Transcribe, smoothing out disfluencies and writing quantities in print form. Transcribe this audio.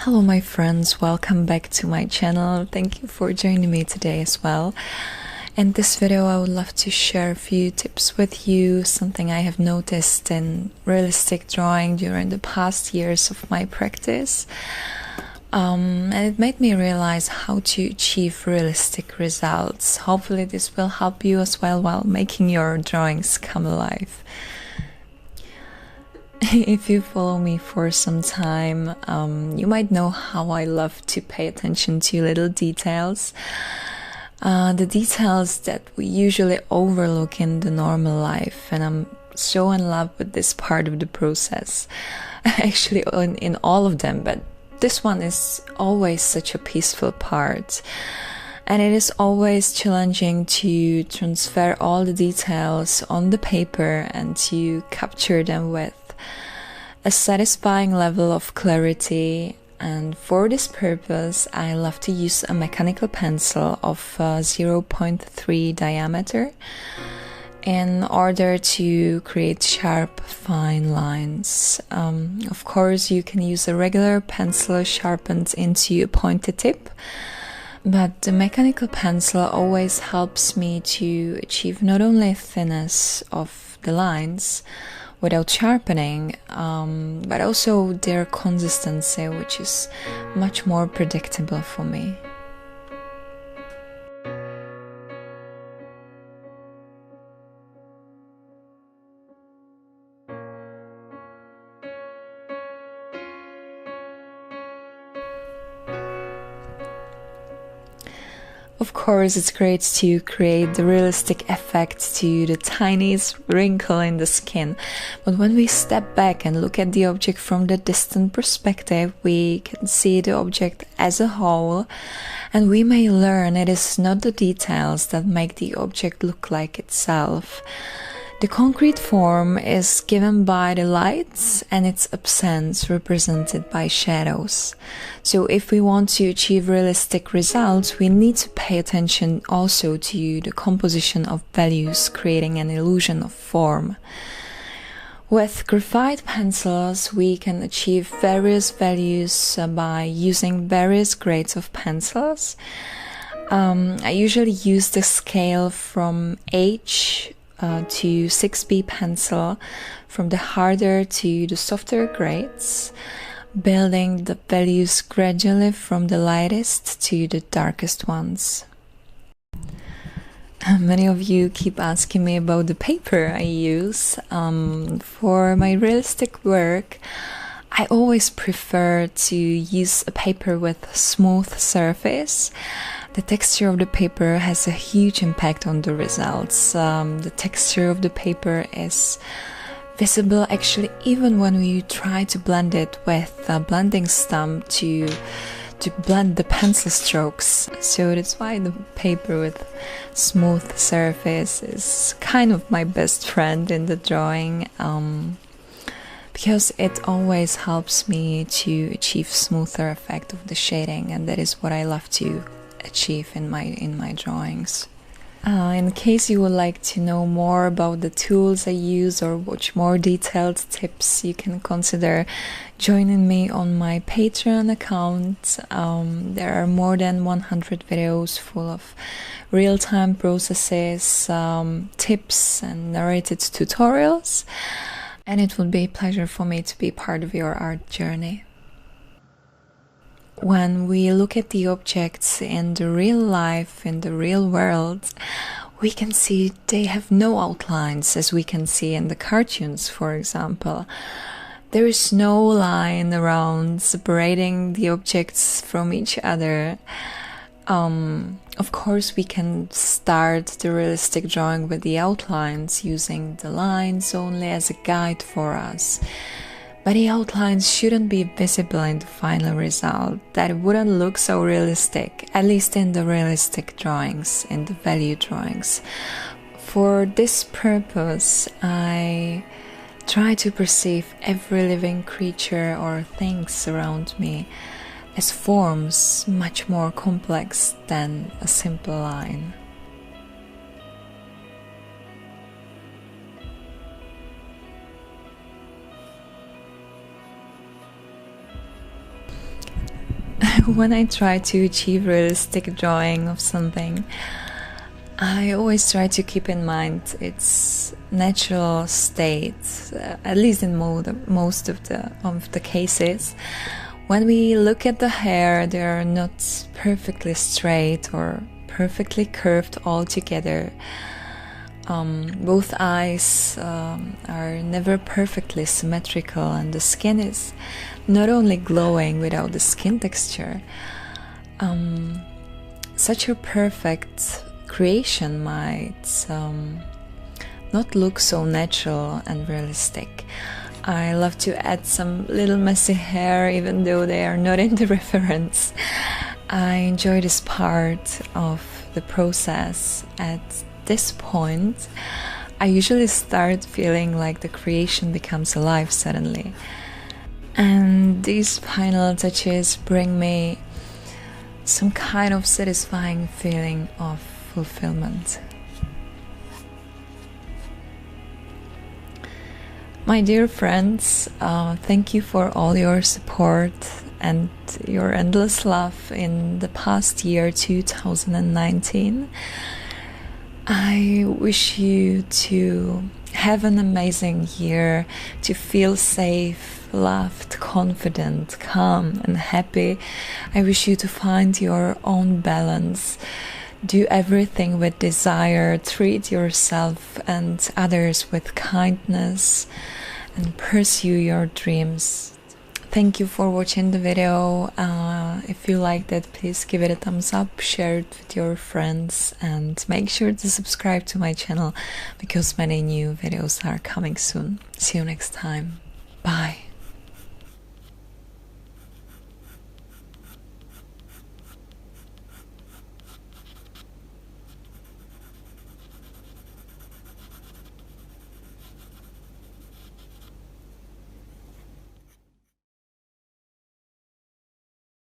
Hello my friends, welcome back to my channel. Thank you for joining me today as well. In this video I would love to share a few tips with you, something I have noticed in realistic drawing during the past years of my practice. And it made me realize how to achieve realistic results. Hopefully this will help you as well while making your drawings come alive. If you follow me for some time, you might know how I love to pay attention to little details. The details that we usually overlook in the normal life, and I'm so in love with this part of the process. Actually, in all of them, but this one is always such a peaceful part. And it is always challenging to transfer all the details on the paper and to capture them with a satisfying level of clarity. And for this purpose I love to use a mechanical pencil of 0.3 diameter in order to create sharp, fine lines. Of course you can use a regular pencil sharpened into a pointed tip, but the mechanical pencil always helps me to achieve not only thinness of the lines without sharpening, but also their consistency, which is much more predictable for me. Of course, it's great to create the realistic effect to the tiniest wrinkle in the skin, but when we step back and look at the object from the distant perspective, we can see the object as a whole, and we may learn it is not the details that make the object look like itself. The concrete form is given by the lights and its absence represented by shadows. So if we want to achieve realistic results, we need to pay attention also to the composition of values, creating an illusion of form. With graphite pencils, we can achieve various values by using various grades of pencils. I usually use the scale from H to 6B pencil, from the harder to the softer grades, building the values gradually from the lightest to the darkest ones. Many of you keep asking me about the paper I use. For my realistic work, I always prefer to use a paper with a smooth surface. The texture of the paper has a huge impact on the results. The texture of the paper is visible actually even when we try to blend it with a blending stump to blend the pencil strokes. So that's why the paper with smooth surface is kind of my best friend in the drawing, because it always helps me to achieve smoother effect of the shading, and that is what I love to achieve in my drawings. In case you would like to know more about the tools I use or watch more detailed tips, you can consider joining me on my Patreon account. There are more than 100 videos full of real-time processes, tips and narrated tutorials, and it would be a pleasure for me to be part of your art journey. When we look at the objects in the real life, in the real world, we can see they have no outlines, as we can see in the cartoons, for example. There is no line around separating the objects from each other. Of course, we can start the realistic drawing with the outlines, using the lines only as a guide for us. But the outlines shouldn't be visible in the final result. That wouldn't look so realistic, at least in the realistic drawings, in the value drawings. For this purpose, I try to perceive every living creature or things around me as forms much more complex than a simple line. when I try to achieve realistic drawing of something, I always try to keep in mind its natural state, at least in most of the cases. When we look at the hair, they are not perfectly straight or perfectly curved altogether. Both eyes are never perfectly symmetrical, and the skin is not only glowing without the skin texture. Such a perfect creation might not look so natural and realistic. I love to add some little messy hair, even though they are not in the reference. I enjoy this part of the process. At this point, I usually start feeling like the creation becomes alive suddenly. And these final touches bring me some kind of satisfying feeling of fulfillment. My dear friends, thank you for all your support and your endless love in the past year 2019. I wish you to have an amazing year, to feel safe, loved, confident, calm and happy. I wish you to find your own balance. Do everything with desire, treat yourself and others with kindness, and pursue your dreams. Thank you for watching the video. If you liked it, please give it a thumbs up, share it with your friends, and make sure to subscribe to my channel because many new videos are coming soon. See you next time. Bye.